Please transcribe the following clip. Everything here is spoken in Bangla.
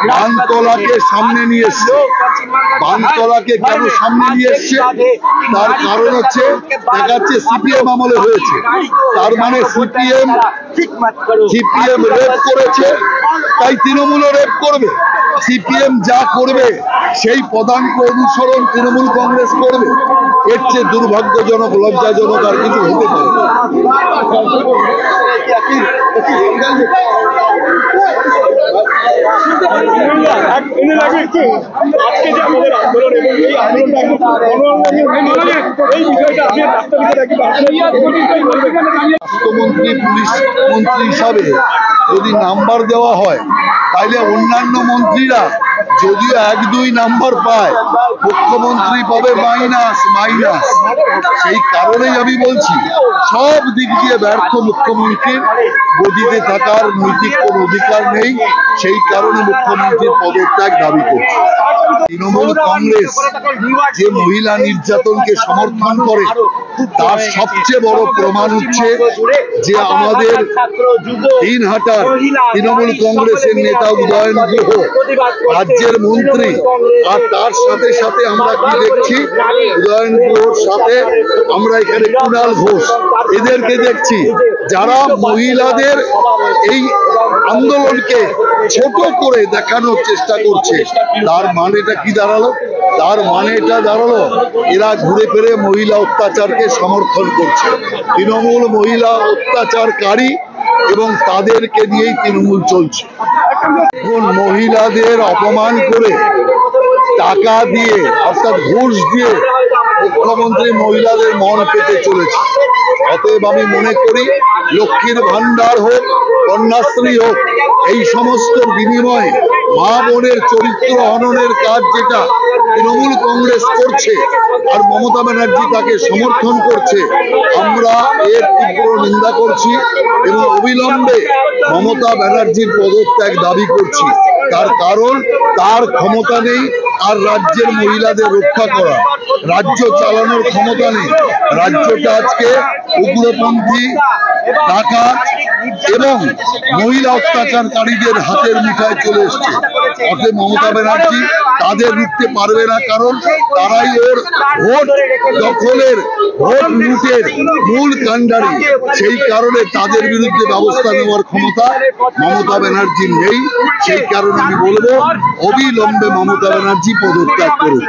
বানতলাকে সামনে নিয়ে এসছে। বানতলাকে কেন সামনে নিয়ে এসছে? তার কারণ হচ্ছে দেখাচ্ছে সিপিএম আমলে হয়েছে, তার মানে সিপিএম রেপ করেছে, তাই তৃণমূলও রেপ করবে। সিপিএম যা করবে সেই পদাঙ্ক অনুসরণ তৃণমূল কংগ্রেস করবে। এর চেয়ে দুর্ভাগ্যজনক, লজ্জাজনক আর কিছু হতে পারে না। স্বাস্থ্যমন্ত্রী, পুলিশ মন্ত্রী হিসাবে যদি নাম্বার দেওয়া হয়, তাইলে অন্যান্য মন্ত্রীরা যদিও 1-2 নাম্বার পায়, মুখ্যমন্ত্রী পাবে মাইনাস। সেই কারণেই আমি বলছি, সব দিক দিয়ে ব্যর্থ মুখ্যমন্ত্রীর গদিতে থাকার নৈতিক কোন অধিকার নেই। সেই কারণে মুখ্যমন্ত্রীর পদত্যাগ দাবি করছে। তৃণমূল কংগ্রেস যে মহিলা নির্যাতনকে সমর্থন করে, তার সবচেয়ে বড় প্রমাণ হচ্ছে যে আমাদের দিনহাটার তৃণমূল কংগ্রেসের নেতা উদয়ন গুহ রাজ্যের মন্ত্রী, আর তার সাথে সাথে আমরা কি দেখছি, উদয়ন গুহর সাথে আমরা এখানে কুণাল ঘোষ, এদেরকে দেখছি যারা মহিলাদের এই আন্দোলনকে ছোট করে দেখানোর চেষ্টা করছে। তার মানেটা কি দাঁড়ালো? তার মানে এটা দাঁড়ালো এরা ঘুরে ফিরে মহিলা অত্যাচারকে সমর্থন করছে। তৃণমূল মহিলা অত্যাচারকারী এবং তাদেরকে নিয়েই তৃণমূল চলছে। এখন মহিলাদের অপমান করে টাকা দিয়ে, অর্থাৎ ঘুষ দিয়ে মুখ্যমন্ত্রী মহিলাদের মন পেতে চলেছে। অতএব আমি মনে করি লক্ষ্মীর ভান্ডার হোক, কন্যাশ্রী হোক, এই সমস্ত বিনিময়ে মা বোনের চরিত্র হননের কাজ যেটা তৃণমূল কংগ্রেস করছে আর মমতা ব্যানার্জি তাকে সমর্থন করছে, আমরা এর তীব্র নিন্দা করছি এবং অবিলম্বে মমতা ব্যানার্জির পদত্যাগ দাবি করছি। তার কারণ তার ক্ষমতা নেই আর রাজ্যের মহিলাদের রক্ষা করা, রাজ্য চালানোর ক্ষমতা নেই। রাজ্যটা আজকে উগ্রপন্থী, ডাকাত এবং মহিলা অত্যাচারকারীদের হাতের মুঠায় চলে এসছে। অতএব মমতা ব্যানার্জি তাদের রুখতে পারবে না, কারণ তারাই ওর ভোট দখলের, ভোট লুটের মূল কাণ্ডারি। সেই কারণে তাদের বিরুদ্ধে ব্যবস্থা নেওয়ার ক্ষমতা মমতা ব্যানার্জির নেই। সেই কারণে আমি বলবো অবিলম্বে মমতা ব্যানার্জি পদত্যাগ করুন।